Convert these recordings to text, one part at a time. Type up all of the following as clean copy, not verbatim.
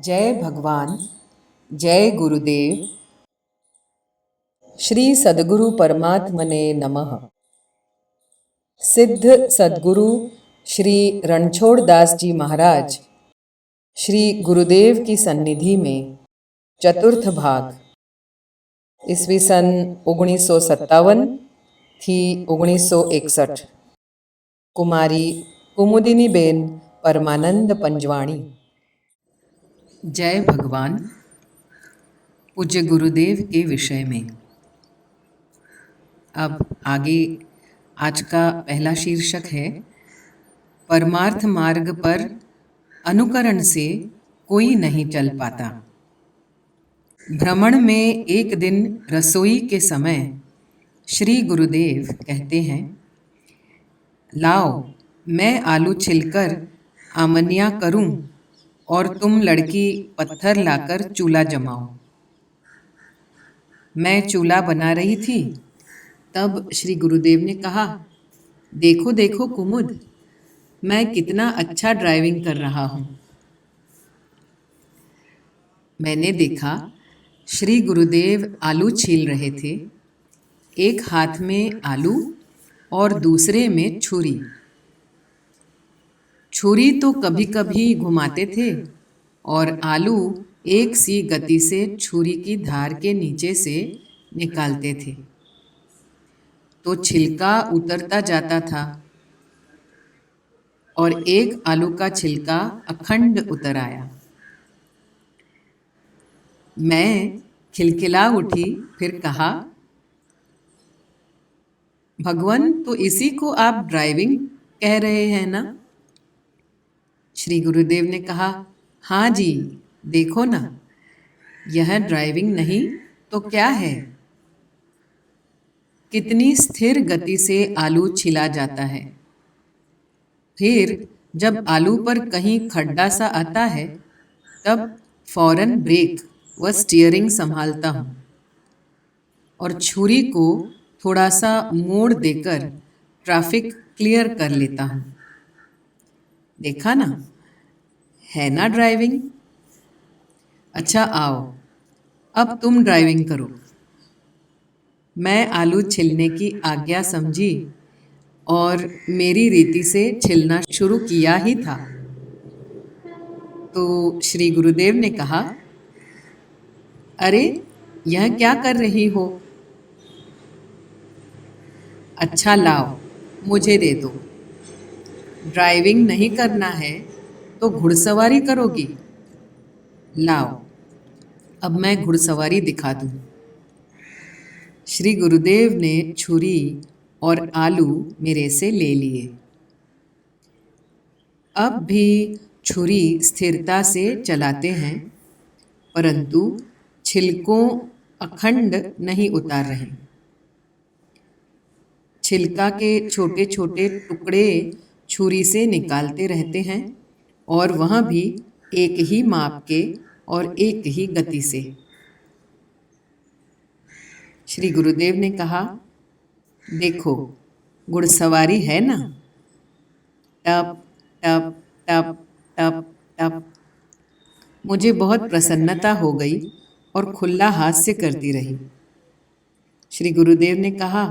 जय भगवान, जय गुरुदेव। श्री सद्गुरु परमात्मने नमः। सिद्ध सद्गुरु श्री रणछोड़ दास जी महाराज श्री गुरुदेव की सन्निधि में चतुर्थ भाग ईस्वी सन 1957 थी 1961 कुमारी कुमुदिनी बेन परमानंद पंजवाणी। जय भगवान। पूज्य गुरुदेव के विषय में अब आगे आज का पहला शीर्षक है, परमार्थ मार्ग पर अनुकरण से कोई नहीं चल पाता। भ्रमण में एक दिन रसोई के समय श्री गुरुदेव कहते हैं, लाओ मैं आलू छिलकर आमनिया करूं और तुम लड़की पत्थर लाकर चूल्हा जमाओ। मैं चूल्हा बना रही थी, तब श्री गुरुदेव ने कहा, देखो देखो कुमुद, मैं कितना अच्छा ड्राइविंग कर रहा हूँ। मैंने देखा श्री गुरुदेव आलू छील रहे थे, एक हाथ में आलू और दूसरे में छुरी। छुरी तो कभी कभी घुमाते थे और आलू एक सी गति से छुरी की धार के नीचे से निकालते थे, तो छिलका उतरता जाता था और एक आलू का छिलका अखंड उतर आया। मैं खिलखिला उठी, फिर कहा, भगवान तो इसी को आप ड्राइविंग कह रहे हैं ना? श्री गुरुदेव ने कहा, हाँ जी, देखो ना, यह ड्राइविंग नहीं तो क्या है। कितनी स्थिर गति से आलू छिला जाता है। फिर जब आलू पर कहीं खड्डा सा आता है, तब फौरन ब्रेक व स्टीयरिंग संभालता हूँ और छुरी को थोड़ा सा मोड़ देकर ट्रैफिक क्लियर कर लेता हूँ। देखा ना, है ना ड्राइविंग? अच्छा आओ, अब तुम ड्राइविंग करो। मैं आलू छिलने की आज्ञा समझी और मेरी रीति से छिलना शुरू किया ही था, तो श्री गुरुदेव ने कहा, अरे यह क्या कर रही हो? अच्छा लाओ, मुझे दे दो। ड्राइविंग नहीं करना है तो घुड़सवारी करोगी? लाओ, अब मैं घुड़सवारी दिखा दूँ। श्री गुरुदेव ने छुरी और आलू मेरे से ले लिए। अब भी छुरी स्थिरता से चलाते हैं, परंतु छिलकों अखंड नहीं उतार रहे। छिलका के छोटे छोटे टुकड़े छुरी से निकालते रहते हैं और वह भी एक ही माप के और एक ही गति से। श्री गुरुदेव ने कहा, देखो घुड़सवारी है ना, टप टप टप टप टप। मुझे बहुत प्रसन्नता हो गई और खुला हास्य करती रही। श्री गुरुदेव ने कहा,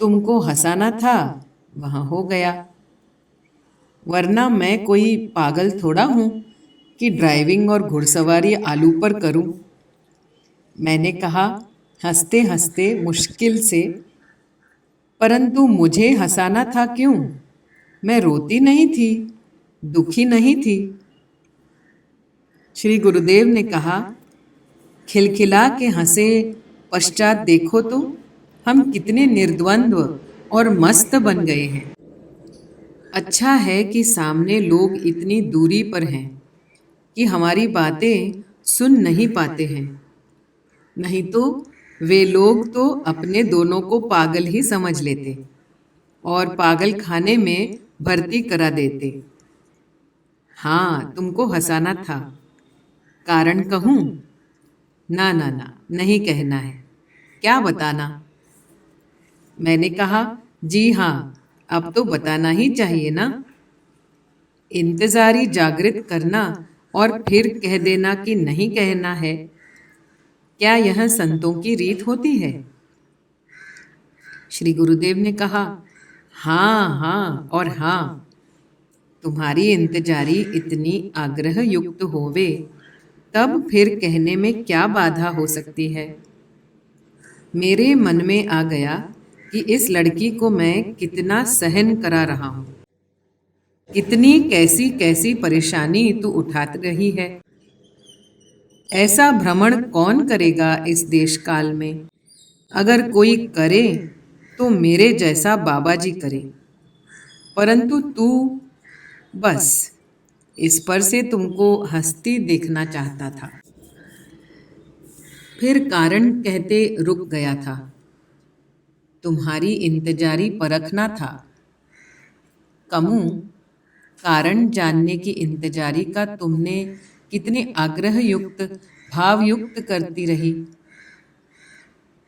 तुमको हंसाना था, वहाँ हो गया, वरना मैं कोई पागल थोड़ा हूँ कि ड्राइविंग और घुड़सवारी आलू पर करूँ। मैंने कहा हंसते हंसते मुश्किल से, परंतु मुझे हंसाना था क्यों? मैं रोती नहीं थी, दुखी नहीं थी। श्री गुरुदेव ने कहा, खिलखिला के हंसे पश्चात देखो तो हम कितने निर्द्वंद्व और मस्त बन गए हैं। अच्छा है कि सामने लोग इतनी दूरी पर हैं कि हमारी बातें सुन नहीं पाते हैं, नहीं तो वे लोग तो अपने दोनों को पागल ही समझ लेते और पागल खाने में भर्ती करा देते। हाँ, तुमको हंसाना था। कारण कहूँ? ना ना ना, नहीं कहना है। क्या बताना? मैंने कहा, जी हाँ, अब तो बताना ही चाहिए ना। इंतजारी जागृत करना और फिर कह देना कि नहीं कहना है, क्या यह संतों की रीत होती है? श्री गुरुदेव ने कहा, हाँ हाँ और हाँ। तुम्हारी इंतजारी इतनी आग्रह युक्त होवे, तब फिर कहने में क्या बाधा हो सकती है? मेरे मन में आ गया कि इस लड़की को मैं कितना सहन करा रहा हूं, कितनी कैसी कैसी परेशानी तू उठा रही है। ऐसा भ्रमण कौन करेगा इस देश काल में? अगर कोई करे तो मेरे जैसा बाबा जी करे, परंतु तू, बस इस पर से तुमको हंसती देखना चाहता था। फिर कारण कहते रुक गया था। तुम्हारी इंतजारी परखना था। कमू, कारण जानने की इंतजारी का तुमने कितने आग्रह युक्त, भाव युक्त करती रही।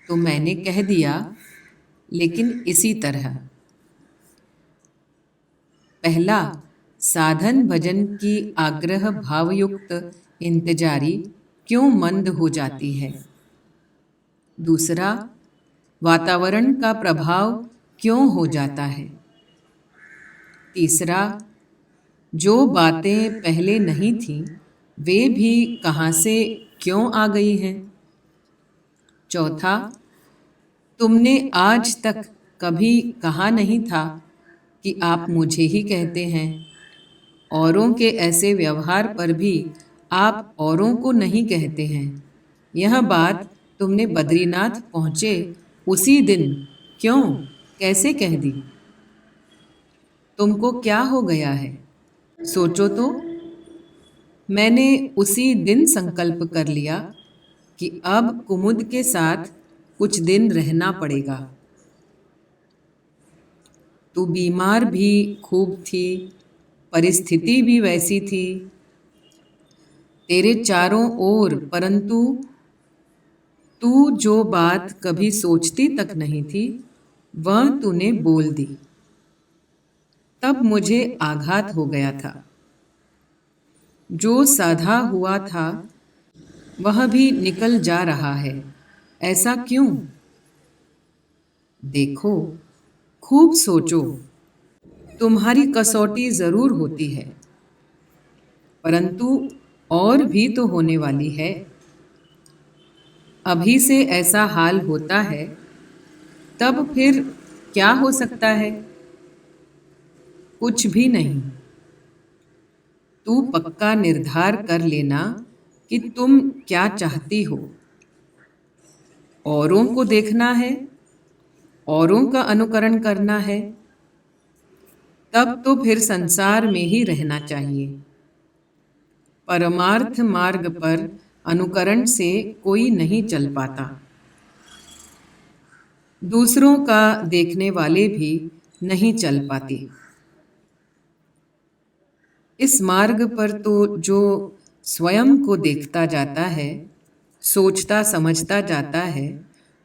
तो मैंने कह दिया, लेकिन इसी तरह। पहला, साधन भजन की आग्रह भावयुक्त इंतजारी क्यों मंद हो जाती है? दूसरा, वातावरण का प्रभाव क्यों हो जाता है? तीसरा, जो बातें पहले नहीं थीं, वे भी कहाँ से क्यों आ गई हैं? चौथा, तुमने आज तक कभी कहा नहीं था कि आप मुझे ही कहते हैं। औरों के ऐसे व्यवहार पर भी आप औरों को नहीं कहते हैं। यह बात तुमने बद्रीनाथ पहुँचे उसी दिन क्यों, कैसे कह दी? तुमको क्या हो गया है? सोचो तो। मैंने उसी दिन संकल्प कर लिया कि अब कुमुद के साथ कुछ दिन रहना पड़ेगा। तू बीमार भी खूब थी, परिस्थिति भी वैसी थी, तेरे चारों ओर, परंतु तू जो बात कभी सोचती तक नहीं थी, वह तूने बोल दी। तब मुझे आघात हो गया था। जो साधा हुआ था वह भी निकल जा रहा है। ऐसा क्यों? देखो, खूब सोचो। तुम्हारी कसौटी जरूर होती है, परंतु और भी तो होने वाली है। अभी से ऐसा हाल होता है, तब फिर क्या हो सकता है? कुछ भी नहीं। तू पक्का निर्धार कर लेना कि तुम क्या चाहती हो। औरों को देखना है, औरों का अनुकरण करना है, तब तो फिर संसार में ही रहना चाहिए। परमार्थ मार्ग पर अनुकरण से कोई नहीं चल पाता। दूसरों का देखने वाले भी नहीं चल पाते। इस मार्ग पर तो जो स्वयं को देखता जाता है, सोचता समझता जाता है,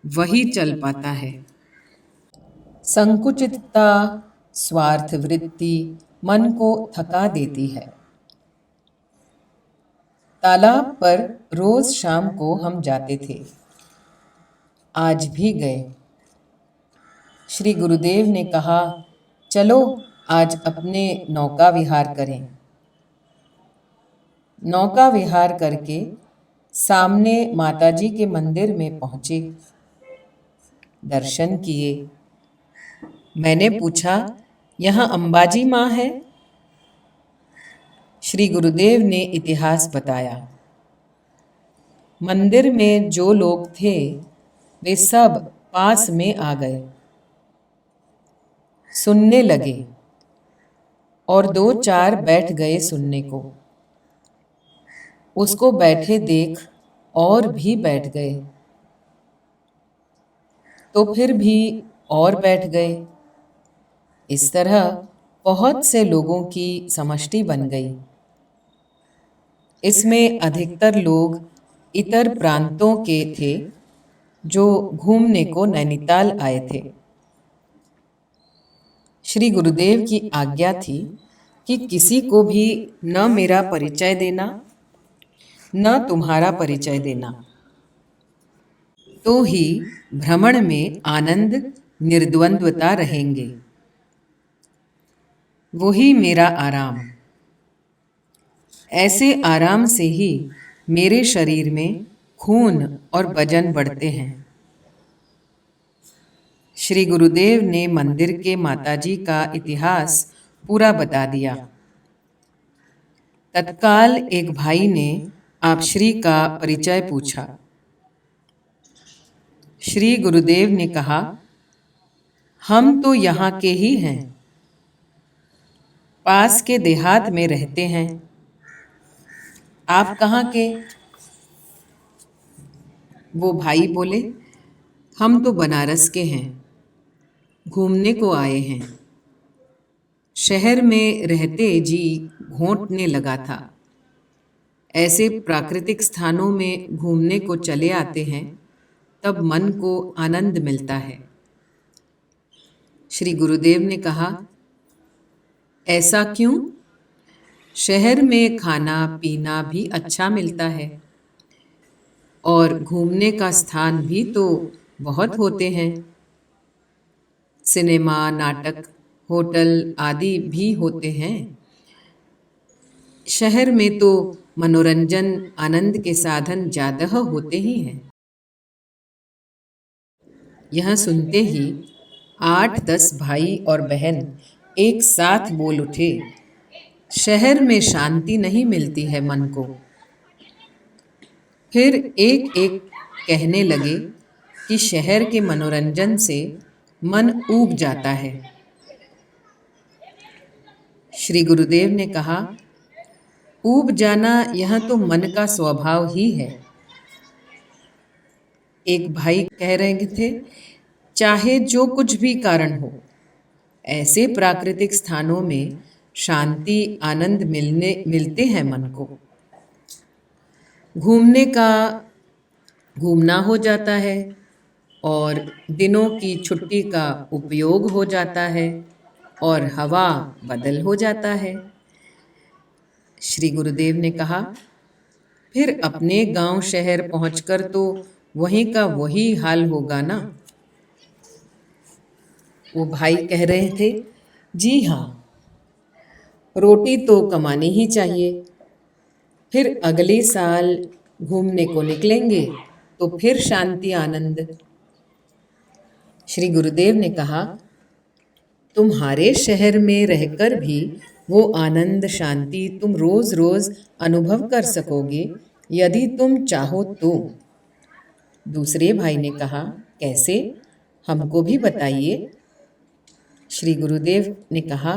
वही चल पाता है। संकुचितता, स्वार्थ वृत्ति मन को थका देती है। तालाब पर रोज शाम को हम जाते थे। आज भी गए। श्री गुरुदेव ने कहा, चलो आज अपने नौका विहार करें। नौका विहार करके सामने माताजी के मंदिर में पहुंचे। दर्शन किए। मैंने पूछा, यहाँ अंबाजी माँ है? श्री गुरुदेव ने इतिहास बताया। मंदिर में जो लोग थे वे सब पास में आ गए, सुनने लगे, और दो चार बैठ गए सुनने को। उसको बैठे देख और भी बैठ गए, तो फिर भी और बैठ गए। इस तरह बहुत से लोगों की समष्टि बन गई। इसमें अधिकतर लोग इतर प्रांतों के थे जो घूमने को नैनीताल आए थे। श्री गुरुदेव की आज्ञा थी कि किसी को भी न मेरा परिचय देना न तुम्हारा परिचय देना। तो ही भ्रमण में आनंद निर्द्वंद्वता रहेंगे। वही मेरा आराम। ऐसे आराम से ही मेरे शरीर में खून और वजन बढ़ते हैं। श्री गुरुदेव ने मंदिर के माताजी का इतिहास पूरा बता दिया। तत्काल एक भाई ने आप श्री का परिचय पूछा। श्री गुरुदेव ने कहा, हम तो यहाँ के ही हैं, पास के देहात में रहते हैं। आप कहाँ के? वो भाई बोले, हम तो बनारस के हैं, घूमने को आए हैं। शहर में रहते जी घोंटने लगा था। ऐसे प्राकृतिक स्थानों में घूमने को चले आते हैं, तब मन को आनंद मिलता है। श्री गुरुदेव ने कहा, ऐसा क्यों? शहर में खाना पीना भी अच्छा मिलता है और घूमने का स्थान भी तो बहुत होते हैं। सिनेमा, नाटक, होटल आदि भी होते हैं। शहर में तो मनोरंजन आनंद के साधन ज्यादा होते ही हैं। यह सुनते ही 8-10 भाई और बहन एक साथ बोल उठे, शहर में शांति नहीं मिलती है मन को। फिर एक एक कहने लगे कि शहर के मनोरंजन से मन ऊब जाता है। श्री गुरुदेव ने कहा, ऊब जाना यह तो मन का स्वभाव ही है। एक भाई कह रहे थे, चाहे जो कुछ भी कारण हो, ऐसे प्राकृतिक स्थानों में शांति आनंद मिलते हैं मन को। घूमने का घूमना हो जाता है और दिनों की छुट्टी का उपयोग हो जाता है और हवा बदल हो जाता है। श्री गुरुदेव ने कहा, फिर अपने गांव शहर पहुंचकर तो वहीं का वही हाल होगा ना। वो भाई कह रहे थे, जी हाँ, रोटी तो कमानी ही चाहिए। फिर अगले साल घूमने को निकलेंगे तो फिर शांति आनंद। श्री गुरुदेव ने कहा, तुम्हारे शहर में रहकर भी वो आनंद शांति तुम रोज रोज अनुभव कर सकोगे यदि तुम चाहो तो। दूसरे भाई ने कहा, कैसे? हमको भी बताइए। श्री गुरुदेव ने कहा,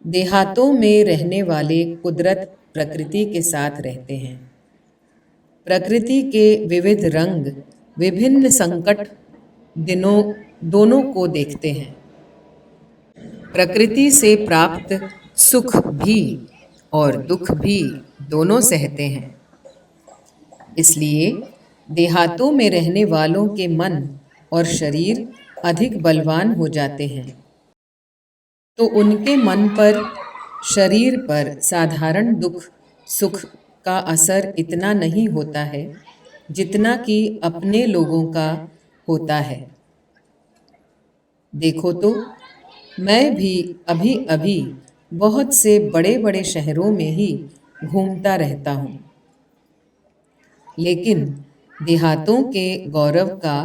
देहातों में रहने वाले कुदरत प्रकृति के साथ रहते हैं। प्रकृति के विविध रंग, विभिन्न संकट दोनों को देखते हैं। प्रकृति से प्राप्त सुख भी और दुख भी दोनों सहते हैं। इसलिए देहातों में रहने वालों के मन और शरीर अधिक बलवान हो जाते हैं, तो उनके मन पर, शरीर पर साधारण दुख सुख का असर इतना नहीं होता है जितना कि अपने लोगों का होता है। देखो तो, मैं भी अभी अभी बहुत से बड़े बड़े शहरों में ही घूमता रहता हूँ, लेकिन देहातों के गौरव का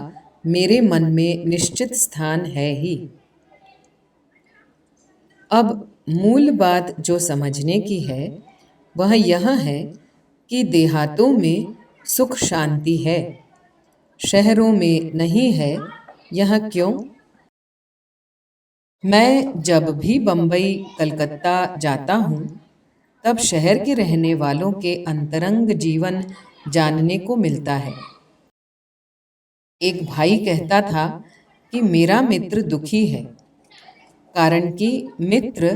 मेरे मन में निश्चित स्थान है ही। अब मूल बात जो समझने की है वह यह है कि देहातों में सुख शांति है, शहरों में नहीं है। यह क्यों? मैं जब भी बंबई कलकत्ता जाता हूँ, तब शहर के रहने वालों के अंतरंग जीवन जानने को मिलता है। एक भाई कहता था कि मेरा मित्र दुखी है, कारण कि मित्र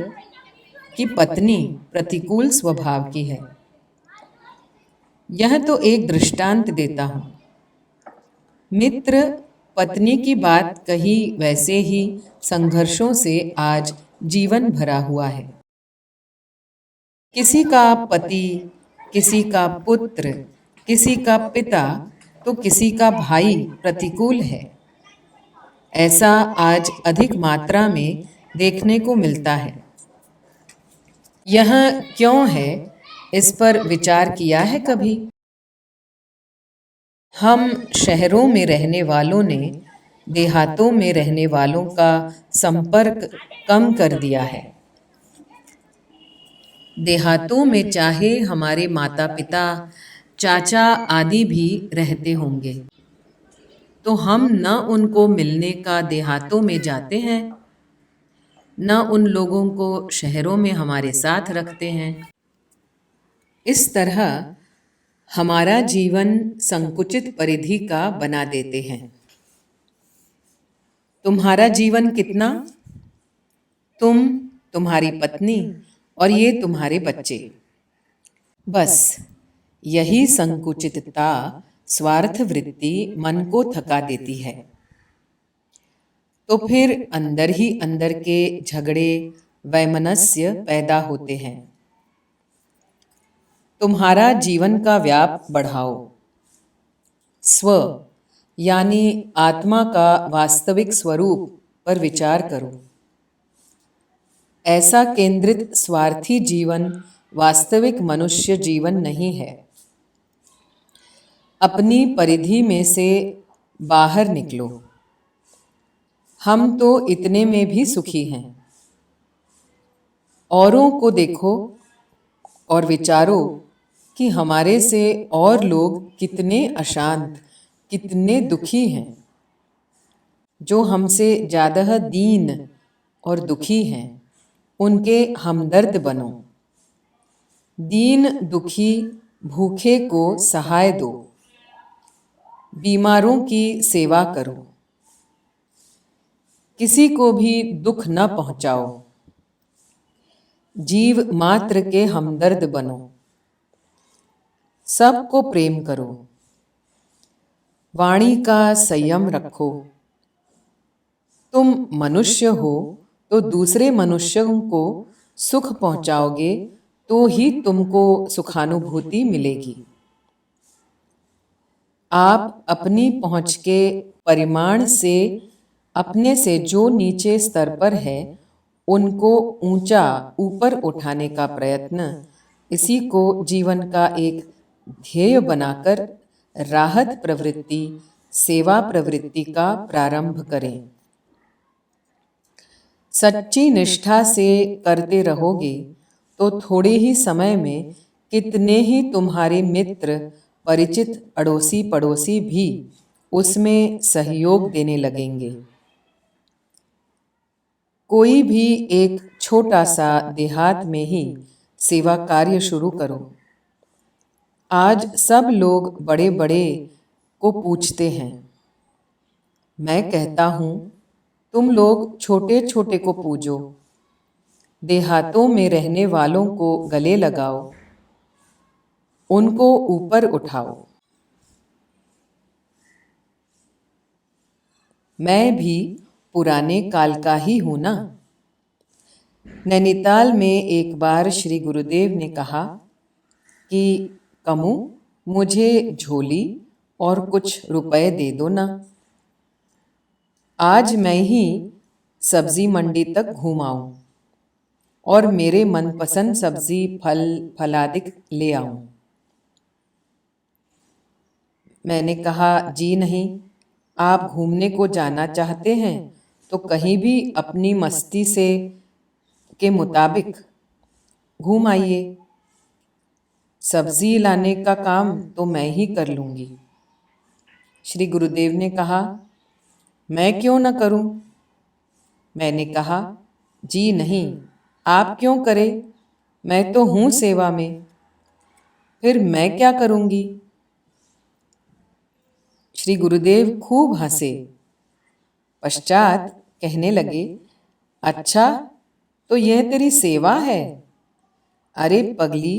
की पत्नी प्रतिकूल स्वभाव की है। यह तो एक दृष्टांत देता हूँ। मित्र पत्नी की बात कही, वैसे ही संघर्षों से आज जीवन भरा हुआ है। किसी का पति किसी का पुत्र, किसी का पिता तो किसी का भाई प्रतिकूल है। ऐसा आज अधिक मात्रा में देखने को मिलता है। यह क्यों है, इस पर विचार किया है कभी? हम शहरों में रहने वालों ने देहातों में रहने वालों का संपर्क कम कर दिया है। देहातों में चाहे हमारे माता पिता, चाचा आदि भी रहते होंगे, तो हम न उनको मिलने का देहातों में जाते हैं, न उन लोगों को शहरों में हमारे साथ रखते हैं। इस तरह हमारा जीवन संकुचित परिधि का बना देते हैं। तुम्हारा जीवन कितना? तुम, तुम्हारी पत्नी और ये तुम्हारे बच्चे। बस यही संकुचितता, स्वार्थ वृत्ति मन को थका देती है। तो फिर अंदर ही अंदर के झगड़े, वैमनस्य पैदा होते हैं। तुम्हारा जीवन का व्याप बढ़ाओ। स्व यानी आत्मा का वास्तविक स्वरूप पर विचार करो। ऐसा केंद्रित स्वार्थी जीवन वास्तविक मनुष्य जीवन नहीं है। अपनी परिधि में से बाहर निकलो। हम तो इतने में भी सुखी हैं। औरों को देखो और विचारो कि हमारे से और लोग कितने अशांत, कितने दुखी हैं। जो हमसे ज़्यादा दीन और दुखी हैं, उनके हमदर्द बनो। दीन दुखी भूखे को सहाय दो। बीमारों की सेवा करो। किसी को भी दुख न पहुंचाओ। जीव मात्र के हमदर्द बनो। सबको प्रेम करो। वाणी का संयम रखो। तुम मनुष्य हो तो दूसरे मनुष्यों को सुख पहुंचाओगे तो ही तुमको सुखानुभूति मिलेगी। आप अपनी पहुंच के परिमाण से अपने से जो नीचे स्तर पर है उनको ऊंचा ऊपर उठाने का प्रयत्न, इसी को जीवन का एक ध्येय बनाकर राहत प्रवृत्ति, सेवा प्रवृत्ति का प्रारंभ करें। सच्ची निष्ठा से करते रहोगे तो थोड़े ही समय में कितने ही तुम्हारे मित्र, परिचित, अड़ोसी पड़ोसी भी उसमें सहयोग देने लगेंगे। कोई भी एक छोटा सा देहात में ही सेवा कार्य शुरू करो। आज सब लोग बड़े बड़े को पूछते हैं। मैं कहता हूँ तुम लोग छोटे छोटे को पूजो। देहातों में रहने वालों को गले लगाओ, उनको ऊपर उठाओ। मैं भी पुराने काल का ही हूं ना। नैनीताल में एक बार श्री गुरुदेव ने कहा कि कमू, मुझे झोली और कुछ रुपए दे दो ना। आज मैं ही सब्जी मंडी तक घूम आऊं और मेरे मनपसंद सब्जी फल फलादिक ले आऊं। मैंने कहा, जी नहीं, आप घूमने को जाना चाहते हैं तो कहीं भी अपनी मस्ती से के मुताबिक घूम आइए। सब्जी लाने का काम तो मैं ही कर लूँगी। श्री गुरुदेव ने कहा, मैं क्यों न करूं? मैंने कहा, जी नहीं, आप क्यों करें, मैं तो हूँ सेवा में, फिर मैं क्या करूँगी? श्री गुरुदेव खूब हंसे। पश्चात कहने लगे, अच्छा तो यह तेरी सेवा है? अरे पगली,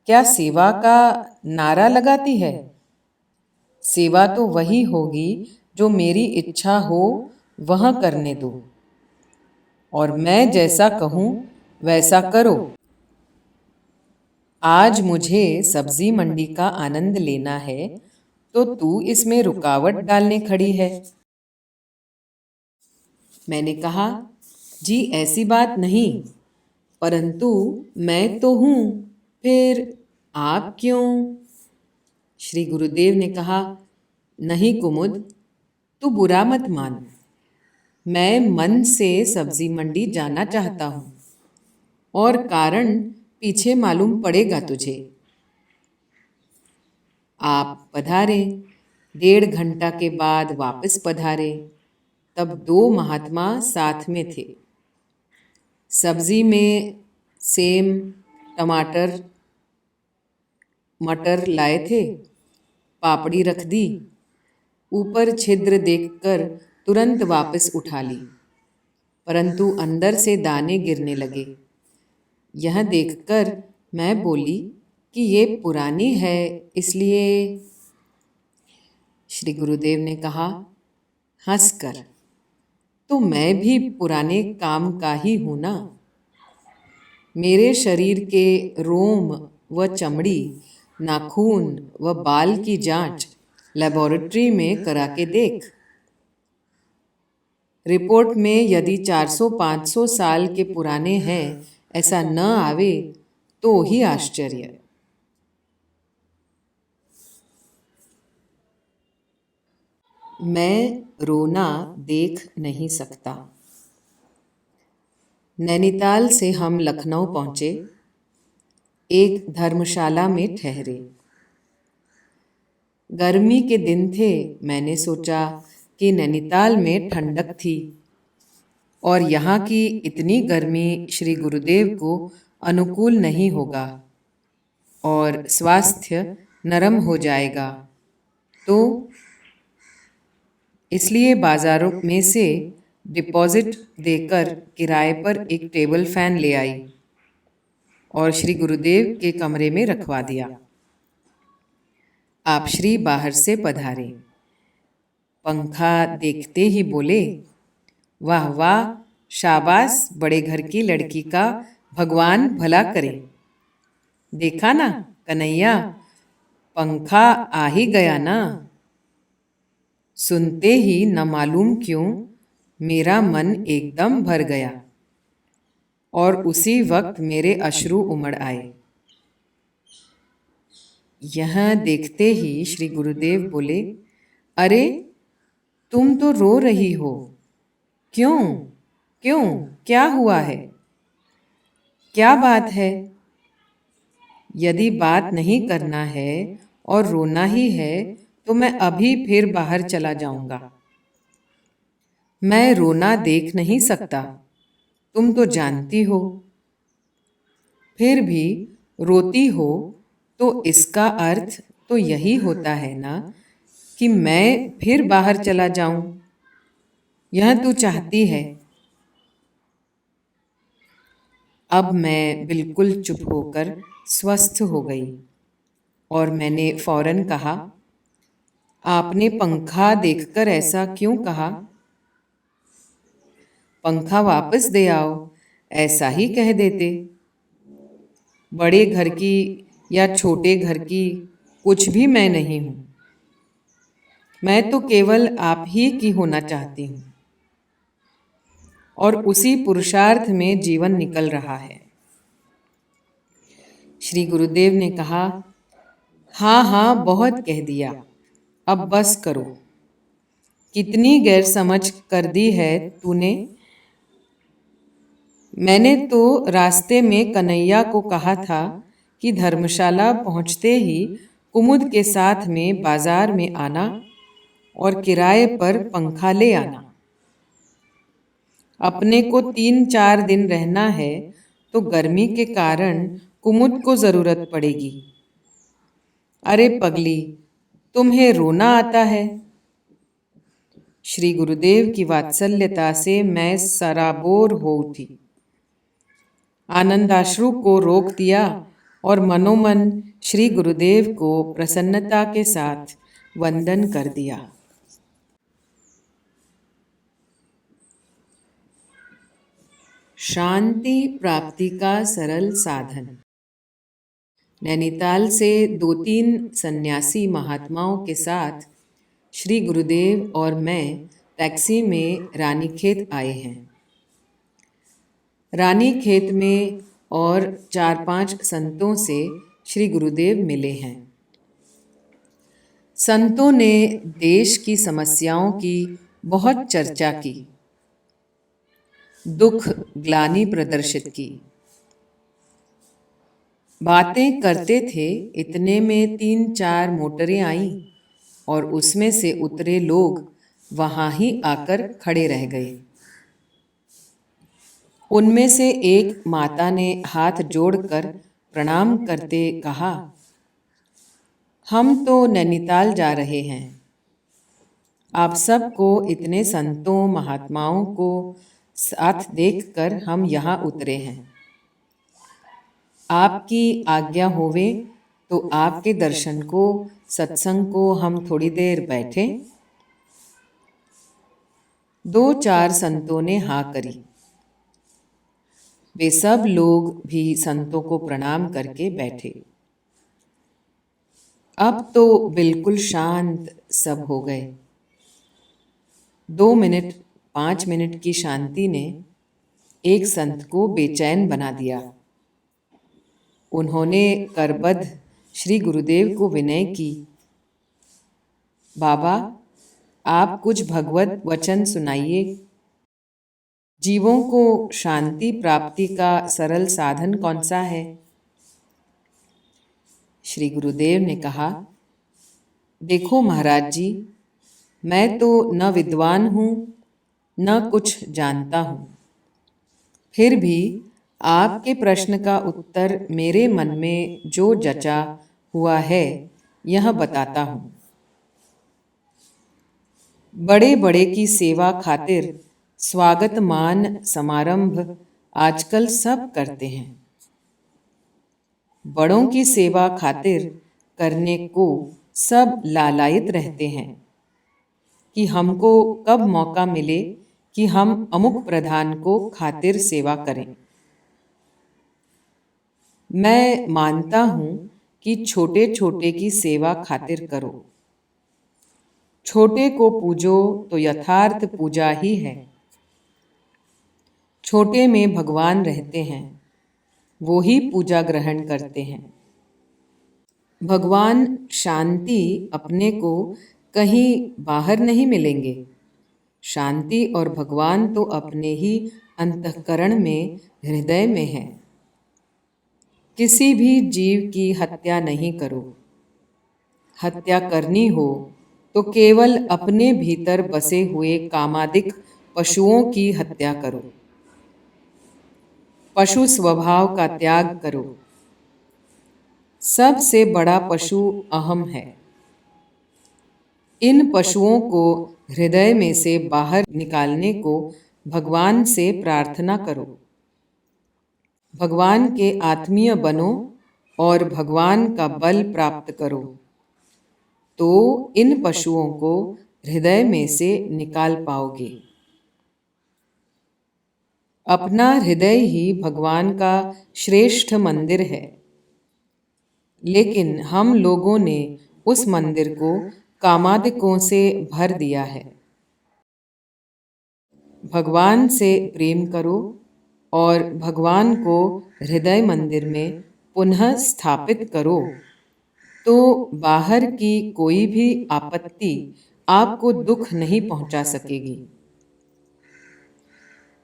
क्या सेवा का नारा लगाती है? सेवा तो वही होगी जो मेरी इच्छा हो वह करने दो, और मैं जैसा कहूँ वैसा करो। आज मुझे सब्जी मंडी का आनंद लेना है, तो तू इसमें रुकावट डालने खड़ी है। मैंने कहा, जी ऐसी बात नहीं, परंतु मैं तो हूँ, फिर आप क्यों? श्री गुरुदेव ने कहा, नहीं कुमुद, तू बुरा मत मान। मैं मन से सब्जी मंडी जाना चाहता हूँ, और कारण पीछे मालूम पड़ेगा तुझे। आप पधारे, 1.5 घंटा के बाद वापस पधारे, तब 2 महात्मा साथ में थे। सब्जी में सेम, टमाटर, मटर लाए थे। पापड़ी रख दी, ऊपर छिद्र देखकर तुरंत वापस उठा ली, परंतु अंदर से दाने गिरने लगे। यह देखकर मैं बोली कि ये पुरानी है, इसलिए। श्री गुरुदेव ने कहा हंसकर, तो मैं भी पुराने काम का ही हूं ना। मेरे शरीर के रोम व चमड़ी, नाखून व बाल की जांच लेबोरेटरी में करा के देख। रिपोर्ट में यदि 400-500 साल के पुराने हैं ऐसा न आवे तो ही आश्चर्य। मैं रोना देख नहीं सकता। नैनीताल से हम लखनऊ पहुंचे, एक धर्मशाला में ठहरे। गर्मी के दिन थे। मैंने सोचा कि नैनीताल में ठंडक थी और यहाँ की इतनी गर्मी श्री गुरुदेव को अनुकूल नहीं होगा और स्वास्थ्य नरम हो जाएगा, तो इसलिए बाजारों में से डिपॉजिट देकर किराए पर एक टेबल फैन ले आई और श्री गुरुदेव के कमरे में रखवा दिया। आप श्री बाहर से पधारे। पंखा देखते ही बोले, वाह वाह, शाबाश, बड़े घर की लड़की का भगवान भला करे। देखा ना कन्हैया, पंखा आ ही गया ना। सुनते ही न मालूम क्यों मेरा मन एकदम भर गया और उसी वक्त मेरे अश्रु उमड़ आए। यह देखते ही श्री गुरुदेव बोले, अरे तुम तो रो रही हो, क्यों क्यों, क्या हुआ है, क्या बात है? यदि बात नहीं करना है और रोना ही है तो मैं अभी फिर बाहर चला जाऊंगा। मैं रोना देख नहीं सकता, तुम तो जानती हो। फिर भी रोती हो तो इसका अर्थ तो यही होता है ना कि मैं फिर बाहर चला जाऊं। यह तू चाहती है। अब मैं बिल्कुल चुप होकर स्वस्थ हो गई और मैंने फौरन कहा, आपने पंखा देखकर ऐसा क्यों कहा? पंखा वापस दे आओ, ऐसा ही कह देते। बड़े घर की या छोटे घर की कुछ भी मैं नहीं हूं। मैं तो केवल आप ही की होना चाहती हूं और उसी पुरुषार्थ में जीवन निकल रहा है। श्री गुरुदेव ने कहा, हाँ हाँ, बहुत कह दिया, अब बस करो। कितनी गैरसमझ कर दी है तूने। मैंने तो रास्ते में कन्हैया को कहा था कि धर्मशाला पहुंचते ही कुमुद के साथ में बाजार में आना और किराए पर पंखा ले आना। अपने को 3-4 दिन रहना है तो गर्मी के कारण कुमुद को जरूरत पड़ेगी। अरे पगली, तुम्हें रोना आता है? श्री गुरुदेव की वात्सल्यता से मैं सराबोर हो उठी। आनंदाश्रु को रोक दिया और मनोमन श्री गुरुदेव को प्रसन्नता के साथ वंदन कर दिया। शांति प्राप्ति का सरल साधन। नैनीताल से 2-3 सन्यासी महात्माओं के साथ श्री गुरुदेव और मैं टैक्सी में रानीखेत आए हैं। रानीखेत में और 4-5 संतों से श्री गुरुदेव मिले हैं। संतों ने देश की समस्याओं की बहुत चर्चा की, दुख ग्लानि प्रदर्शित की। बातें करते थे, इतने में 3-4 मोटरें आईं और उसमें से उतरे लोग वहां ही आकर खड़े रह गए। उनमें से एक माता ने हाथ जोड़कर प्रणाम करते कहा, हम तो नैनीताल जा रहे हैं। आप सबको, इतने संतों महात्माओं को साथ देखकर हम यहाँ उतरे हैं। आपकी आज्ञा होवे तो आपके दर्शन को, सत्संग को हम थोड़ी देर बैठे। 2-4 संतों ने हाँ करी। वे सब लोग भी संतों को प्रणाम करके बैठे। अब तो बिल्कुल शांत सब हो गए। 2 मिनट 5 मिनट की शांति ने एक संत को बेचैन बना दिया। उन्होंने करबद्ध श्री गुरुदेव को विनय की, बाबा आप कुछ भगवत वचन सुनाइए। जीवों को शांति प्राप्ति का सरल साधन कौन सा है? श्री गुरुदेव ने कहा, देखो महाराज जी, मैं तो न विद्वान हूँ न कुछ जानता हूँ, फिर भी आपके प्रश्न का उत्तर मेरे मन में जो जचा हुआ है यह बताता हूँ। बड़े बड़े की सेवा खातिर स्वागत मान समारंभ आजकल सब करते हैं। बड़ों की सेवा खातिर करने को सब लालायित रहते हैं कि हमको कब मौका मिले कि हम अमुक प्रधान को खातिर सेवा करें। मैं मानता हूँ कि छोटे छोटे की सेवा खातिर करो। छोटे को पूजो तो यथार्थ पूजा ही है। छोटे में भगवान रहते हैं, वो ही पूजा ग्रहण करते हैं। भगवान शांति अपने को कहीं बाहर नहीं मिलेंगे। शांति और भगवान तो अपने ही अंतःकरण में, हृदय में है। किसी भी जीव की हत्या नहीं करो। हत्या करनी हो तो केवल अपने भीतर बसे हुए कामादिक पशुओं की हत्या करो। पशु स्वभाव का त्याग करो। सबसे बड़ा पशु अहम है। इन पशुओं को हृदय में से बाहर निकालने को भगवान से प्रार्थना करो। भगवान के आत्मीय बनो और भगवान का बल प्राप्त करो, तो इन पशुओं को हृदय में से निकाल पाओगे। अपना हृदय ही भगवान का श्रेष्ठ मंदिर है, लेकिन हम लोगों ने उस मंदिर को कामादिकों से भर दिया है। भगवान से प्रेम करो और भगवान को हृदय मंदिर में पुनः स्थापित करो, तो बाहर की कोई भी आपत्ति आपको दुख नहीं पहुंचा सकेगी।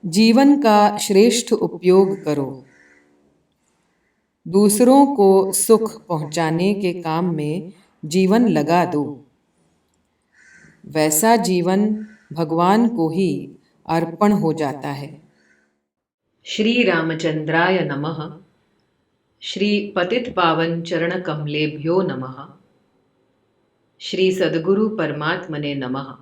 जीवन का श्रेष्ठ उपयोग करो। दूसरों को सुख पहुंचाने के काम में जीवन लगा दो। वैसा जीवन भगवान को ही अर्पण हो जाता है। श्री रामचंद्राय नमः। श्री पतित पावन चरण कमलेभ्यो नमः। श्री सद्गुरु परमात्मने नमः।